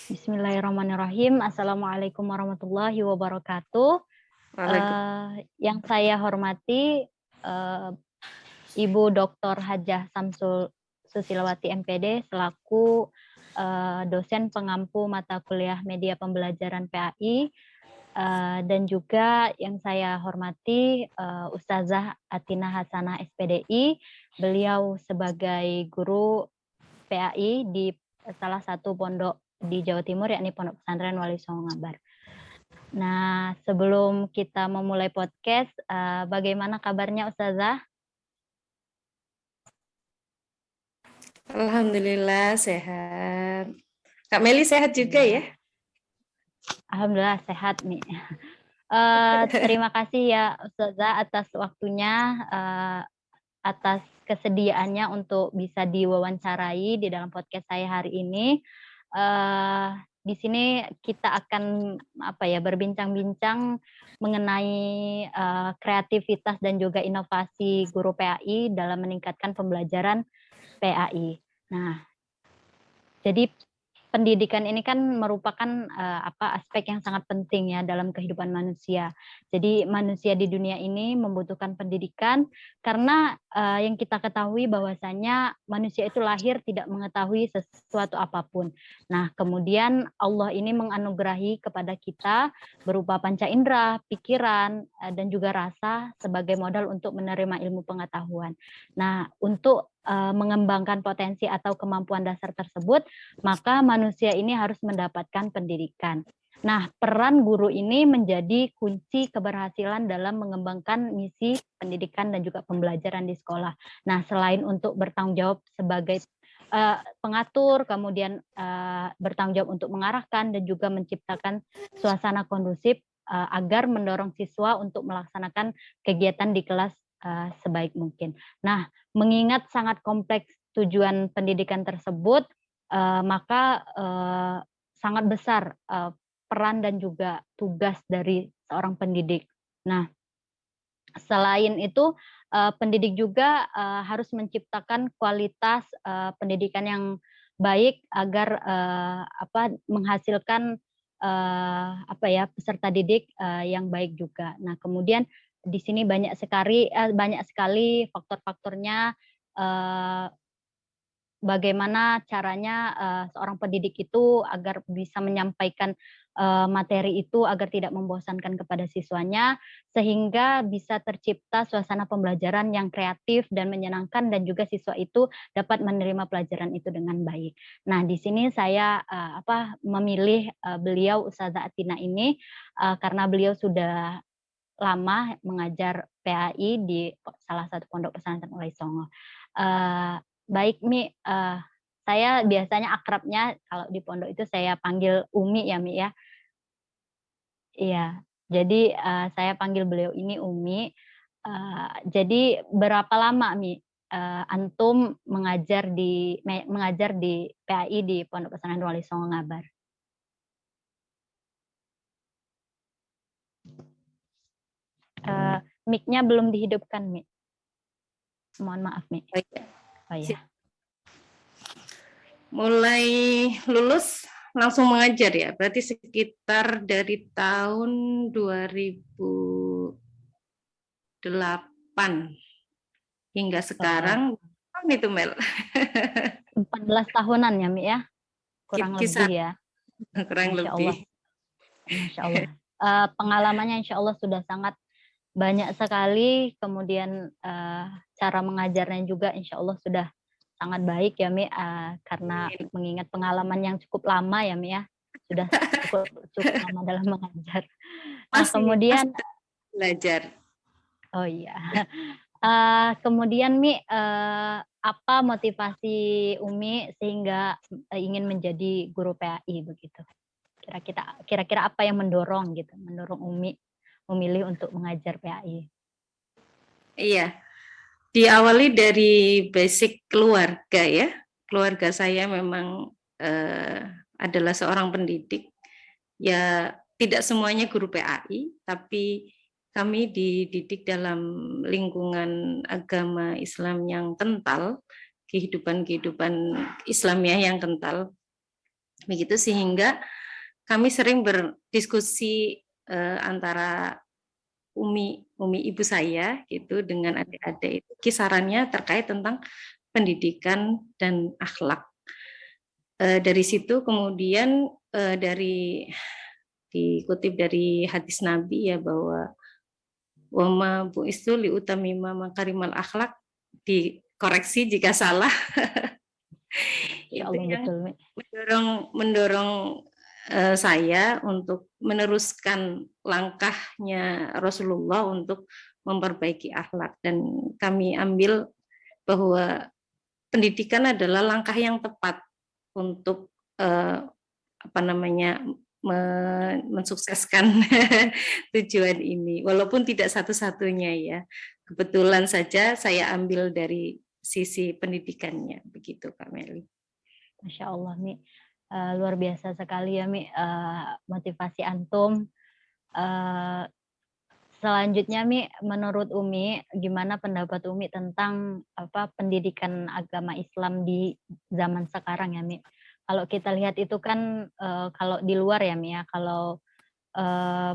Bismillahirrahmanirrahim. Assalamualaikum warahmatullahi wabarakatuh. Yang saya hormati Ibu Dr. Hajah Samsul Susilawati MPD selaku dosen pengampu mata kuliah media pembelajaran PAI, dan juga yang saya hormati Ustazah Atina Hasanah SPDI. Beliau sebagai guru PAI di salah satu pondok di Jawa Timur, yakni Pondok Pesantren Wali Songo Ngabar. Nah, sebelum kita memulai podcast, bagaimana kabarnya Ustazah? Alhamdulillah sehat. Kak Meli sehat juga ya? Alhamdulillah sehat nih. Terima kasih ya Ustazah atas waktunya, atas kesediaannya untuk bisa diwawancarai di dalam podcast saya hari ini. Di sini kita akan berbincang-bincang mengenai kreativitas dan juga inovasi guru PAI dalam meningkatkan pembelajaran PAI. Nah, jadi pendidikan ini kan merupakan aspek yang sangat penting ya dalam kehidupan manusia. Jadi manusia di dunia ini membutuhkan pendidikan karena yang kita ketahui bahwasanya manusia itu lahir tidak mengetahui sesuatu apapun. Nah, kemudian Allah ini menganugerahi kepada kita berupa panca indera, pikiran, dan juga rasa sebagai modal untuk menerima ilmu pengetahuan. Nah, untuk mengembangkan potensi atau kemampuan dasar tersebut, maka manusia ini harus mendapatkan pendidikan. Nah, peran guru ini menjadi kunci keberhasilan dalam mengembangkan misi pendidikan dan juga pembelajaran di sekolah. Nah, selain untuk bertanggung jawab sebagai pengatur, kemudian bertanggung jawab untuk mengarahkan dan juga menciptakan suasana kondusif agar mendorong siswa untuk melaksanakan kegiatan di kelas sebaik mungkin. Nah, mengingat sangat kompleks tujuan pendidikan tersebut, maka sangat besar peran dan juga tugas dari seorang pendidik. Nah, selain itu pendidik juga harus menciptakan kualitas pendidikan yang baik agar menghasilkan peserta didik yang baik juga. Nah, kemudian di sini banyak sekali faktor-faktornya, bagaimana caranya seorang pendidik itu agar bisa menyampaikan materi itu agar tidak membosankan kepada siswanya, sehingga bisa tercipta suasana pembelajaran yang kreatif dan menyenangkan dan juga siswa itu dapat menerima pelajaran itu dengan baik. Nah, di sini saya memilih beliau Ustazah Atina ini karena beliau sudah lama mengajar PAI di salah satu pondok pesantren Wali Songo. Baik Mi, saya biasanya akrabnya kalau di pondok itu saya panggil Umi ya Mi ya. Iya, jadi saya panggil beliau ini Umi. Jadi berapa lama Mi antum mengajar di PAI di Pondok Pesantren Wali Songo Ngabar? Mic-nya belum dihidupkan, Mi. Mohon maaf, Mi. Oh ya. Mulai lulus langsung mengajar ya, berarti sekitar dari tahun 2008 hingga sekarang. Tahun itu Mel? 14 tahunan ya Mi ya? Kurang Kisah, lebih ya. kurang Masya lebih. Masya Allah. Pengalamannya Insya Allah sudah sangat banyak sekali, kemudian cara mengajarnya juga Insya Allah sudah sangat baik ya Mi, karena mengingat pengalaman yang cukup lama ya Mi ya, sudah cukup lama dalam mengajar. Nah, kemudian belajar. Oh iya. Kemudian Mi, apa motivasi Umi sehingga ingin menjadi guru PAI begitu? Kira-kira apa yang mendorong Umi memilih untuk mengajar PAI? Iya, diawali dari basic keluarga ya. Keluarga saya memang adalah seorang pendidik. Ya, tidak semuanya guru PAI, tapi kami dididik dalam lingkungan agama Islam yang kental, kehidupan Islamiyah yang kental. Begitu sehingga kami sering berdiskusi antara umi ibu saya gitu dengan adik-adik itu kisarannya terkait tentang pendidikan dan akhlak. Dari situ kemudian dari dikutip dari hadis Nabi ya bahwa wama bu'istu liutamima makarimal akhlak, dikoreksi jika salah. Insya Itu Allah yang betul, Mi. mendorong saya untuk meneruskan langkahnya Rasulullah untuk memperbaiki akhlak, dan kami ambil bahwa pendidikan adalah langkah yang tepat untuk apa namanya mensukseskan tujuan ini, walaupun tidak satu-satunya ya. Kebetulan saja saya ambil dari sisi pendidikannya, begitu Kak Meli. Masya Allah, Mi. Luar biasa sekali ya, Mi, motivasi antum. Eh, Selanjutnya, Mi, menurut Umi, gimana pendapat Umi tentang apa pendidikan agama Islam di zaman sekarang ya, Mi? Kalau kita lihat itu kan kalau di luar ya, Mi ya, kalau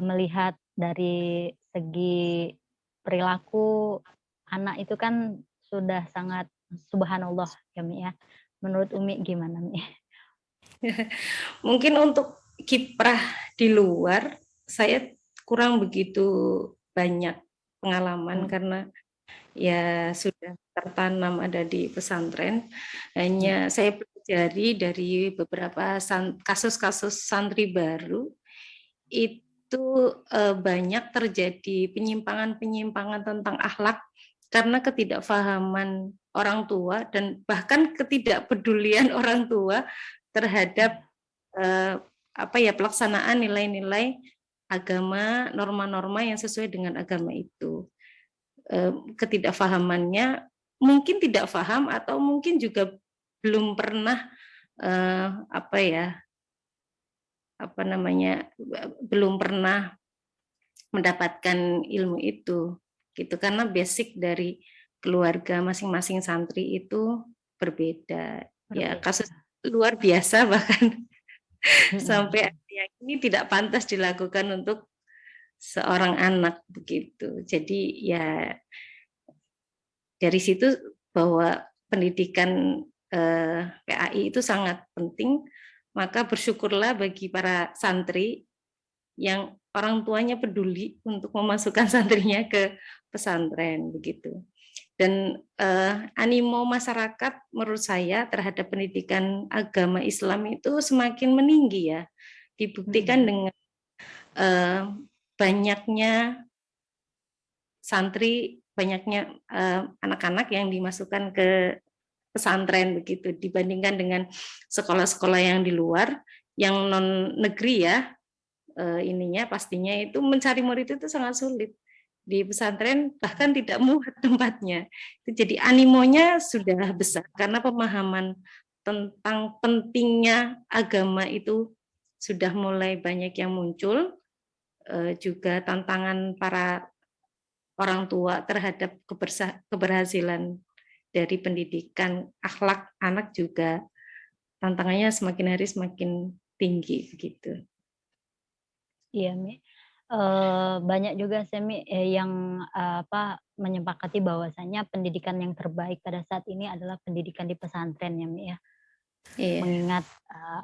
melihat dari segi perilaku anak itu kan sudah sangat subhanallah ya, Mi ya. Menurut Umi gimana, Mi? Mungkin untuk kiprah di luar, saya kurang begitu banyak pengalaman Mhm, karena ya sudah tertanam ada di pesantren. mhm, Hanya saya pelajari dari beberapa kasus-kasus santri baru, itu banyak terjadi penyimpangan-penyimpangan tentang akhlak karena ketidakfahaman orang tua dan bahkan ketidakpedulian orang tua terhadap iya, apa ya, pelaksanaan nilai-nilai agama, norma-norma yang sesuai dengan agama itu. Ketidakfahamannya mungkin tidak paham atau mungkin juga belum pernah apa ya, apa namanya, belum pernah mendapatkan ilmu itu gitu, karena basic dari keluarga masing-masing santri itu berbeda ya. Kasus berbeda. luar biasa bahkan Mhm, sampai yang ini tidak pantas dilakukan untuk seorang anak begitu. Jadi ya dari situ bahwa pendidikan PAI itu sangat penting, maka bersyukurlah bagi para santri yang orang tuanya peduli untuk memasukkan santrinya ke pesantren begitu. Dan animo masyarakat menurut saya terhadap pendidikan agama Islam itu semakin meninggi ya, dibuktikan mhm, dengan eh, banyaknya santri, banyaknya anak-anak yang dimasukkan ke pesantren begitu, dibandingkan dengan sekolah-sekolah yang di luar, yang non negeri ya, ininya pastinya itu mencari murid itu sangat sulit. Di pesantren bahkan tidak muat tempatnya. Jadi animonya sudah besar karena pemahaman tentang pentingnya agama itu sudah mulai banyak yang muncul. Juga tantangan para orang tua terhadap keberhasilan dari pendidikan akhlak anak juga tantangannya semakin hari semakin tinggi begitu. iya, Mi. Banyak juga sih, Mi, yang, apa, menyepakati bahwasanya pendidikan yang terbaik pada saat ini adalah pendidikan di pesantren ya, Mi, ya. Iya, Mengingat,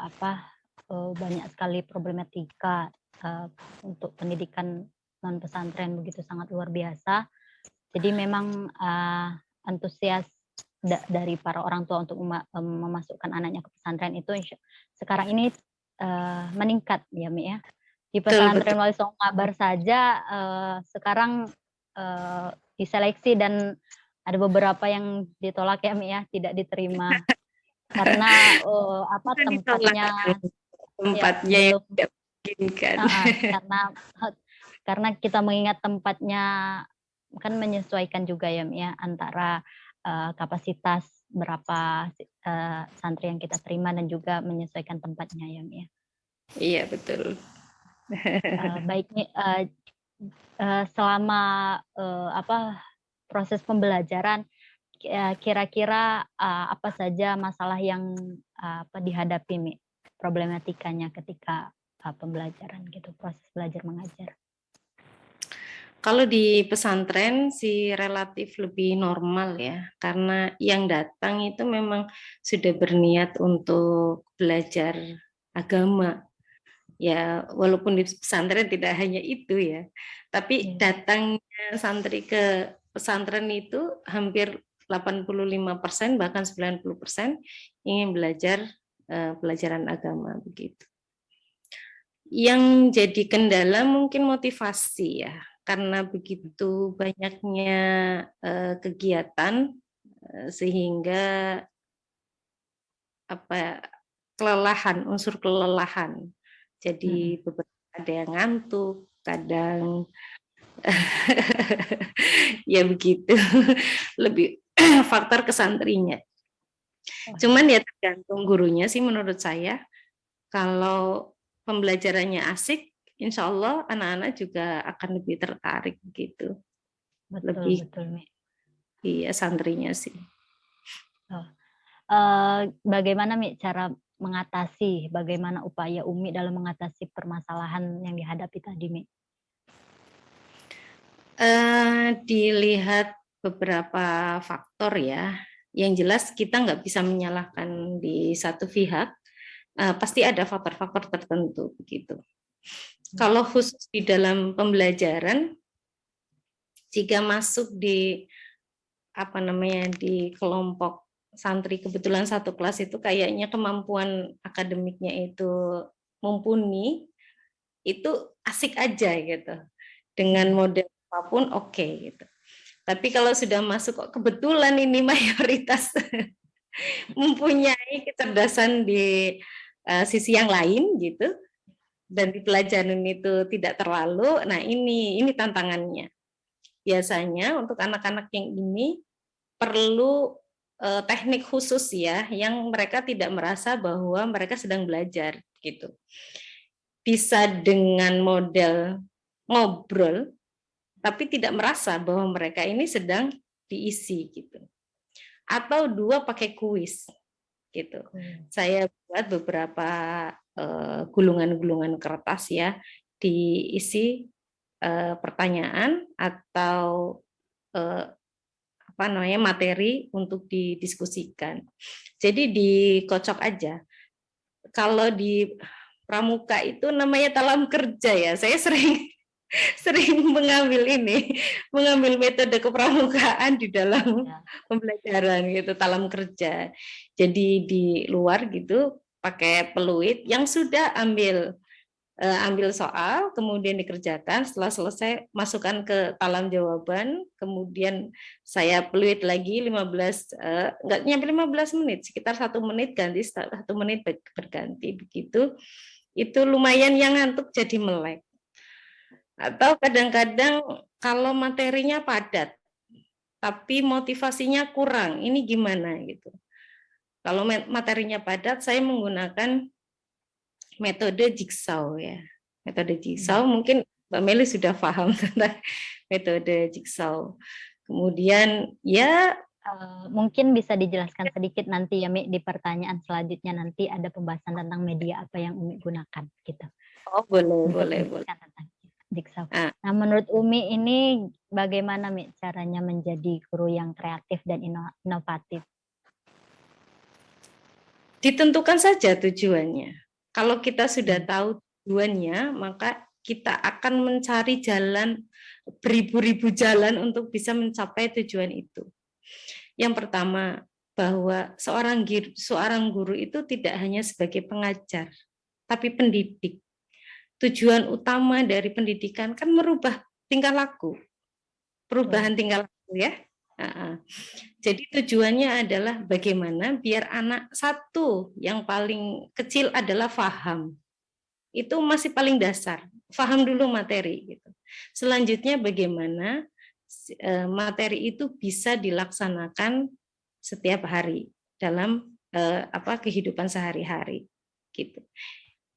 apa, banyak sekali problematika, eee, untuk pendidikan non pesantren begitu sangat luar biasa. Jadi memang, antusias dari para orang tua untuk memasukkan anaknya ke pesantren itu sekarang ini, meningkat ya, Mi, ya. Di betul betul. pesantren Wali Songo Ngabar saja, sekarang, diseleksi dan ada beberapa yang ditolak ya, Mi, ya, tidak diterima karena, apa, Bukan ditolak, tempatnya ya tempatnya yang belum tidak memungkinkan. heeh, karena kita mengingat tempatnya kan menyesuaikan juga ya, Mi, ya, antara, kapasitas berapa santri yang kita terima dan juga menyesuaikan tempatnya ya, Mi, ya. Iya betul. Baik nih, selama, apa, proses pembelajaran, kira-kira, apa saja masalah yang, apa, dihadapi, Mi? problematikanya ketika pembelajaran gitu, proses belajar mengajar? Kalau di pesantren sih relatif lebih normal ya, karena yang datang itu memang sudah berniat untuk belajar agama. Ya, walaupun di pesantren tidak hanya itu ya, tapi Iya. datangnya santri ke pesantren itu hampir 85% bahkan 90% ingin belajar pelajaran agama begitu. Yang jadi kendala mungkin motivasi ya, karena begitu banyaknya kegiatan sehingga kelelahan, unsur kelelahan. Jadi beberapa ada yang ngantuk, kadang ya begitu. Lebih faktor kesantrinya. Cuman ya tergantung gurunya sih menurut saya. Kalau pembelajarannya asik, insya Allah anak-anak juga akan lebih tertarik gitu. Betul, Lebih betul, Mi. iya santrinya sih. Oh. Bagaimana Mi cara mengatasi, bagaimana upaya Umi dalam mengatasi permasalahan yang dihadapi tadi, Mi? Dilihat beberapa faktor ya. Yang jelas kita nggak bisa menyalahkan di satu pihak. Pasti ada faktor-faktor tertentu begitu. Kalau khusus di dalam pembelajaran, jika masuk di di kelompok santri kebetulan satu kelas itu kayaknya kemampuan akademiknya itu mumpuni, itu asik aja gitu. Dengan model apapun oke gitu. Tapi kalau sudah masuk kok kebetulan ini mayoritas mempunyai kecerdasan di sisi yang lain gitu dan di pelajaran itu tidak terlalu, nah ini tantangannya. Biasanya untuk anak-anak yang ini perlu teknik khusus ya, yang mereka tidak merasa bahwa mereka sedang belajar gitu. Bisa dengan model ngobrol, tapi tidak merasa bahwa mereka ini sedang diisi gitu. Atau dua pakai kuis gitu. Saya buat beberapa gulungan-gulungan kertas ya, diisi pertanyaan atau materi untuk didiskusikan. Jadi dikocok aja. Kalau di pramuka itu namanya talam kerja ya. Saya sering mengambil metode kepramukaan di dalam pembelajaran gitu, talam kerja. Jadi di luar gitu pakai peluit yang sudah ambil soal, kemudian dikerjakan, setelah selesai masukkan ke talam jawaban, kemudian saya peluit lagi 15, nggak nyampe 15 menit, sekitar 1 menit ganti, 1 menit berganti, begitu. Itu lumayan yang ngantuk jadi melek. Atau kadang-kadang kalau materinya padat, tapi motivasinya kurang, ini gimana gitu. Kalau materinya padat, saya menggunakan metode jigsaw ya. Metode jigsaw mungkin Mbak Meli sudah paham tentang metode jigsaw. Kemudian ya mungkin bisa dijelaskan sedikit nanti ya Mi, di pertanyaan selanjutnya nanti ada pembahasan tentang media apa yang Umi gunakan gitu. Oh boleh, Untuk boleh. tentang jigsaw. Nah menurut Umi ini bagaimana Mi caranya menjadi guru yang kreatif dan inovatif? Ditentukan saja tujuannya. Kalau kita sudah tahu tujuannya, maka kita akan mencari jalan, beribu-ribu jalan untuk bisa mencapai tujuan itu. Yang pertama, bahwa seorang guru itu tidak hanya sebagai pengajar, tapi pendidik. Tujuan utama dari pendidikan kan merubah tingkah laku, perubahan tingkah laku ya. Jadi tujuannya adalah bagaimana biar anak satu yang paling kecil adalah paham. Itu masih paling dasar, paham dulu materi gitu. Selanjutnya bagaimana materi itu bisa dilaksanakan setiap hari dalam kehidupan sehari-hari gitu.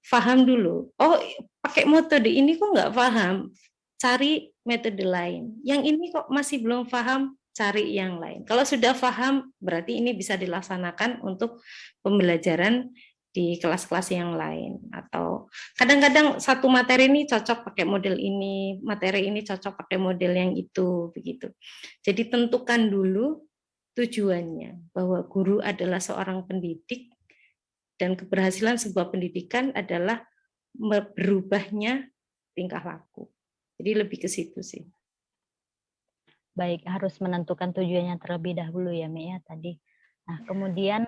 Paham dulu. Oh, pakai metode ini kok nggak paham. Cari metode lain. Yang ini kok masih belum paham, cari yang lain. Kalau sudah paham, berarti ini bisa dilaksanakan untuk pembelajaran di kelas-kelas yang lain. Atau kadang-kadang satu materi ini cocok pakai model ini, materi ini cocok pakai model yang itu, begitu. Jadi tentukan dulu tujuannya, bahwa guru adalah seorang pendidik dan keberhasilan sebuah pendidikan adalah berubahnya tingkah laku. Jadi lebih ke situ sih. Baik, harus menentukan tujuannya terlebih dahulu ya, Mi, ya, tadi. Nah, kemudian,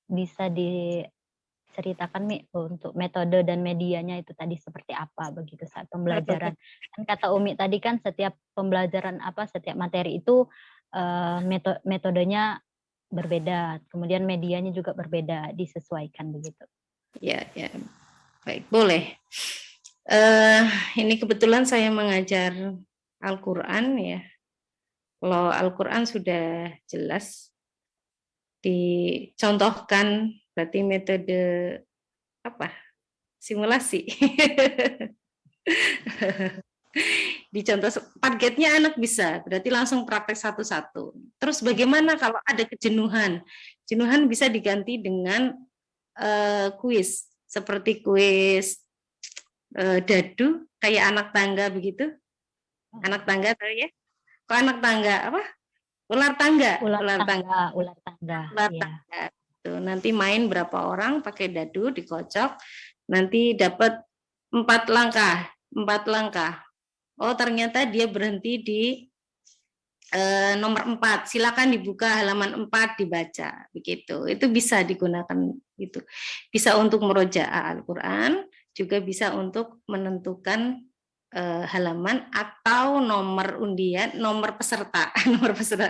bisa diceritakan, Mi, untuk metode dan medianya itu tadi seperti apa begitu saat pembelajaran? Kan kata Umi tadi kan setiap pembelajaran setiap materi itu, metodenya berbeda, kemudian medianya juga berbeda, disesuaikan begitu. Ya, ya, baik, boleh. Eh, ini kebetulan saya mengajar Al-Quran ya. Kalau Al-Quran sudah jelas dicontohkan, berarti metode apa? Simulasi. Dicontoh targetnya anak bisa, berarti langsung praktek satu-satu. Terus bagaimana kalau ada kejenuhan? Jenuhan bisa diganti dengan kuis, seperti kuis dadu, kayak anak tangga begitu. Anak tangga tahu ya? Kok anak tangga apa? Ular tangga. Ular tangga, ya. Tuh, nanti main berapa orang pakai dadu dikocok, nanti dapat 4 langkah. Oh, ternyata dia berhenti di nomor 4. Silakan dibuka halaman 4 dibaca begitu. Itu bisa digunakan itu. Bisa untuk murojaah Al-Qur'an, juga bisa untuk menentukan halaman atau nomor undian, nomor peserta,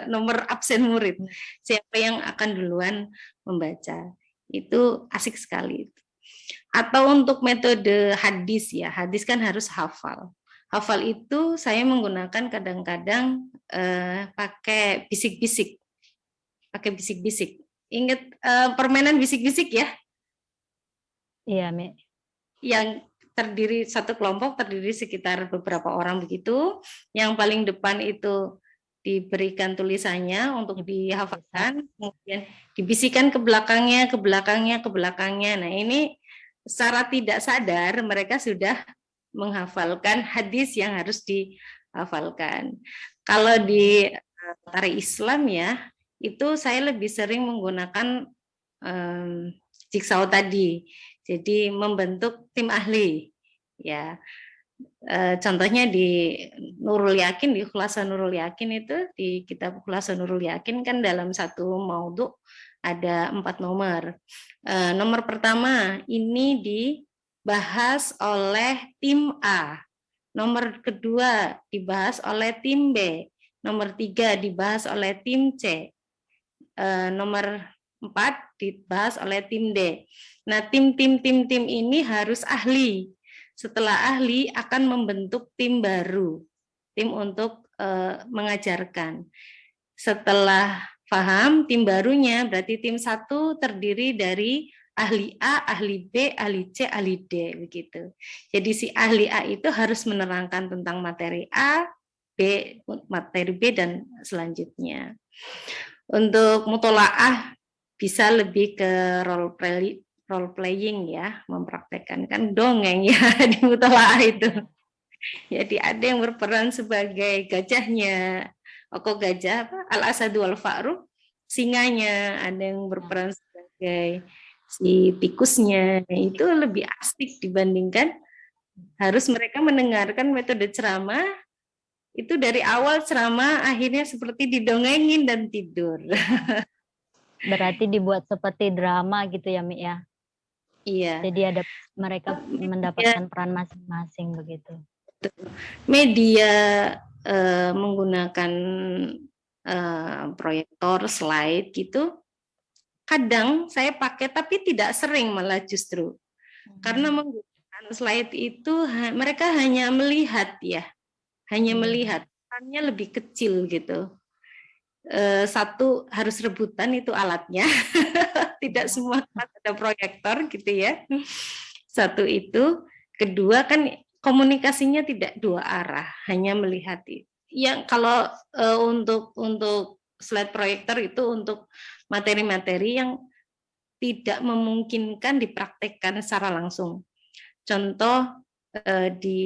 nomor absen murid. Siapa yang akan duluan membaca. Itu asik sekali. Atau untuk metode hadis ya. Hadis kan harus hafal. Hafal itu saya menggunakan kadang-kadang pakai bisik-bisik. Pakai bisik-bisik. Ingat permainan bisik-bisik ya? Iya, Mi. Yang terdiri satu kelompok terdiri sekitar beberapa orang begitu. Yang paling depan itu diberikan tulisannya untuk dihafalkan, kemudian dibisikkan ke belakangnya, ke belakangnya, ke belakangnya. Nah, ini secara tidak sadar mereka sudah menghafalkan hadis yang harus dihafalkan. Kalau di tari Islam ya, itu saya lebih sering menggunakan jigsaw tadi. Jadi membentuk tim ahli. Ya, contohnya di Nurul Yakin, di Khulasa Nurul Yakin itu, di kitab Khulasa Nurul Yakin kan dalam satu maudhu ada 4 nomor. Nomor pertama ini dibahas oleh tim A. Nomor kedua dibahas oleh tim B. Nomor 3 dibahas oleh tim C. Nomor 4 dibahas oleh tim D. Nah, tim ini harus ahli. Setelah ahli akan membentuk tim baru, tim untuk mengajarkan. Setelah paham tim barunya, berarti tim 1 terdiri dari ahli A, ahli B, ahli C, ahli D, begitu. Jadi si ahli A itu harus menerangkan tentang materi A, B, materi B, dan selanjutnya. Untuk mutolaah bisa lebih ke role playing ya, mempraktekkan kan dongeng ya di mutolaah itu. Jadi ada yang berperan sebagai gajahnya, gajah al-asadu al-fa'ru, singanya, ada yang berperan sebagai si tikusnya. Itu lebih asik dibandingkan harus mereka mendengarkan metode ceramah itu dari awal ceramah akhirnya seperti didongengin dan tidur. Berarti dibuat seperti drama gitu ya, Mi ya? Iya. Jadi ada mereka mendapatkan peran masing-masing begitu. Media menggunakan proyektor, slide gitu, kadang saya pakai tapi tidak sering malah justru. Karena menggunakan slide itu mereka hanya melihat ya, hanya melihat, perannya lebih kecil gitu. Satu harus rebutan itu alatnya, tidak semua kelas ada proyektor gitu ya. Satu itu, kedua kan komunikasinya tidak dua arah, hanya melihat. Yang kalau untuk slide proyektor itu untuk materi-materi yang tidak memungkinkan dipraktekkan secara langsung. Contoh di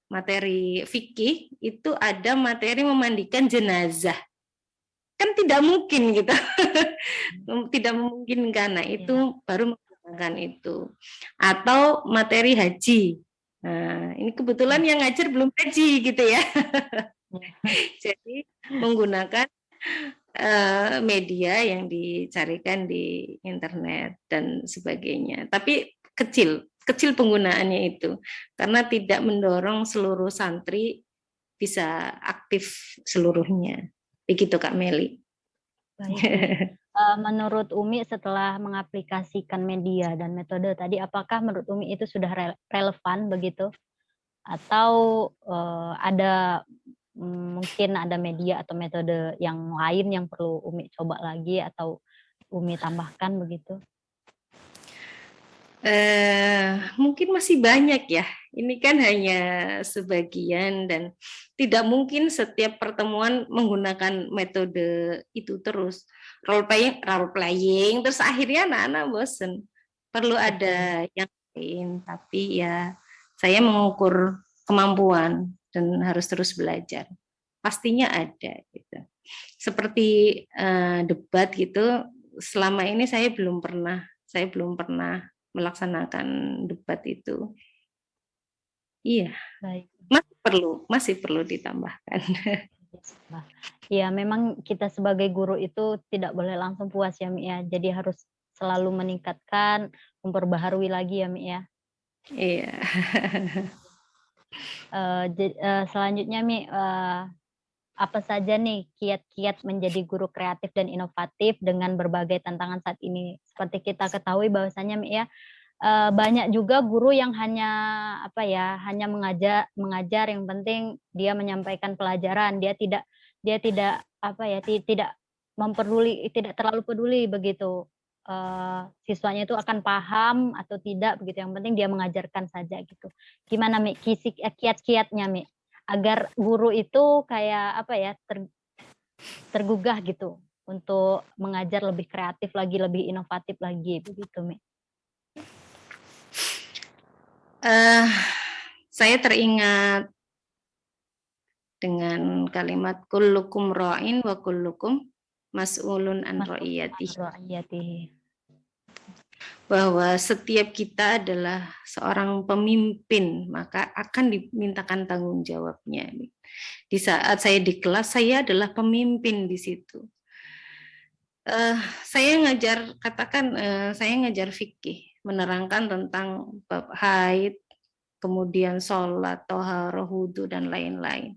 materi fikih itu ada materi memandikan jenazah. Kan tidak mungkin gitu. Tidak memungkinkan. Nah, itu baru menggunakan itu. Atau materi haji. Nah, ini kebetulan yang ngajar belum haji gitu ya. Jadi menggunakan media yang dicarikan di internet dan sebagainya. Tapi kecil penggunaannya itu, karena tidak mendorong seluruh santri bisa aktif seluruhnya. Begitu Kak Meli. Baik. Menurut Umi setelah mengaplikasikan media dan metode tadi, apakah menurut Umi itu sudah relevan begitu? Atau ada mungkin ada media atau metode yang lain yang perlu Umi coba lagi atau Umi tambahkan begitu? Mungkin masih banyak ya. Ini kan hanya sebagian dan tidak mungkin setiap pertemuan menggunakan metode itu terus. Role playing terus akhirnya anak-anak bosen. Perlu ada yang lain, tapi ya saya mengukur kemampuan dan harus terus belajar. Pastinya ada gitu. Seperti debat gitu, selama ini saya belum pernah melaksanakan debat itu. Iya. Baik. Masih perlu ditambahkan. Ya, memang kita sebagai guru itu tidak boleh langsung puas ya, Mi ya. Jadi harus selalu meningkatkan, memperbaharui lagi ya, Mi ya. Iya. Selanjutnya, Mi, apa saja nih kiat-kiat menjadi guru kreatif dan inovatif dengan berbagai tantangan saat ini? Seperti kita ketahui bahwasanya, Mi ya, banyak juga guru yang hanya hanya mengajar yang penting dia menyampaikan pelajaran, dia tidak tidak tidak terlalu peduli begitu, siswanya itu akan paham atau tidak begitu, yang penting dia mengajarkan saja gitu. Gimana Mi, kiat-kiatnya Mi, agar guru itu kayak tergugah gitu untuk mengajar lebih kreatif lagi, lebih inovatif lagi begitu Mi? Saya teringat dengan kalimat kullukum ra'in wa kullukum mas'ulun an ra'iyatihi. Bahwa setiap kita adalah seorang pemimpin, maka akan dimintakan tanggung jawabnya. Di saat saya di kelas, saya adalah pemimpin di situ. Saya ngajar fikih, menerangkan tentang bab haid, kemudian sholat, toharoh, wudhu, dan lain-lain.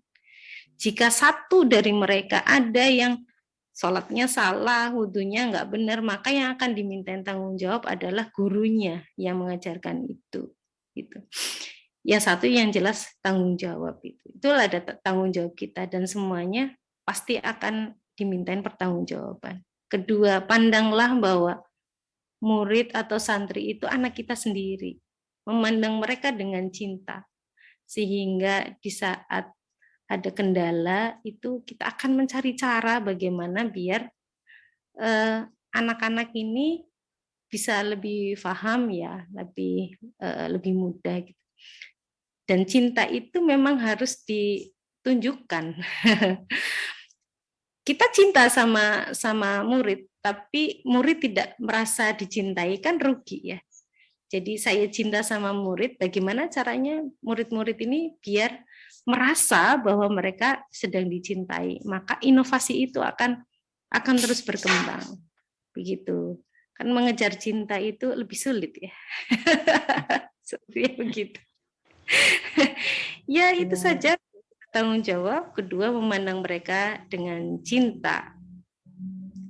Jika satu dari mereka ada yang sholatnya salah, wudhunya nggak benar, maka yang akan dimintain tanggung jawab adalah gurunya yang mengajarkan itu. Gitu. Yang satu yang jelas tanggung jawab itu. Itulah ada tanggung jawab kita dan semuanya pasti akan dimintain pertanggungjawaban. Kedua, pandanglah bahwa murid atau santri itu anak kita sendiri. Memandang mereka dengan cinta. Sehingga di saat ada kendala itu kita akan mencari cara bagaimana biar anak-anak ini bisa lebih paham ya, lebih mudah gitu. Dan cinta itu memang harus ditunjukkan. Kita cinta sama murid, tapi murid tidak merasa dicintai kan rugi ya. Jadi saya cinta sama murid, bagaimana caranya murid-murid ini biar merasa bahwa mereka sedang dicintai, maka inovasi itu akan terus berkembang. Begitu. Kan mengejar cinta itu lebih sulit ya. Seperti begitu. Ya, itu saja tanggung jawab. Kedua, memandang mereka dengan cinta.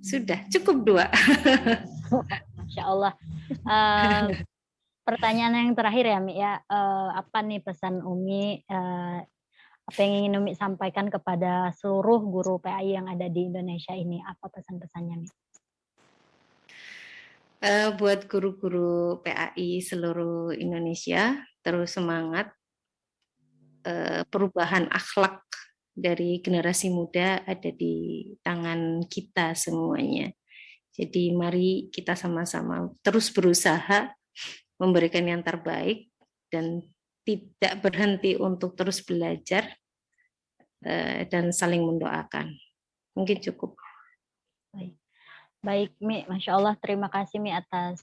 Sudah, cukup 2. Masya Allah. Pertanyaan yang terakhir ya, Mi ya. Apa nih pesan Umi, apa yang ingin Umi sampaikan kepada seluruh guru PAI yang ada di Indonesia ini? Apa pesan-pesannya, Mi? Buat guru-guru PAI seluruh Indonesia, terus semangat. Perubahan akhlak dari generasi muda ada di tangan kita semuanya. Jadi mari kita sama-sama terus berusaha memberikan yang terbaik dan tidak berhenti untuk terus belajar dan saling mendoakan. Mungkin cukup. Baik. Baik, Mi, Masya Allah, terima kasih Mi atas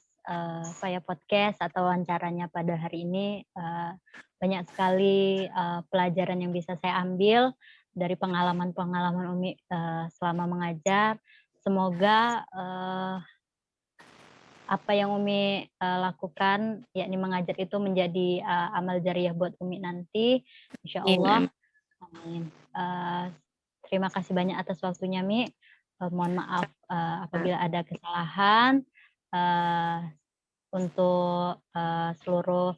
podcast atau wawancaranya pada hari ini. Banyak sekali pelajaran yang bisa saya ambil dari pengalaman-pengalaman Umi selama mengajar. Semoga apa yang Umi lakukan, yakni mengajar itu menjadi amal jariah buat Umi nanti, Insya Allah. Amin. Terima kasih banyak atas waktunya, Mi. Mohon maaf apabila ada kesalahan untuk seluruh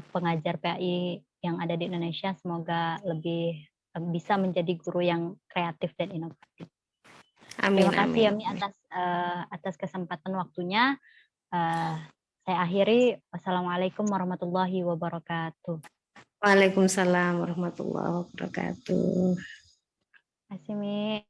pengajar PAI yang ada di Indonesia. Semoga lebih bisa menjadi guru yang kreatif dan inovatif. Amin, Terima kasih ya amin. Mi atas kesempatan waktunya. Saya akhiri. Wassalamualaikum warahmatullahi wabarakatuh. Waalaikumsalam warahmatullahi wabarakatuh. Terima kasih Mi.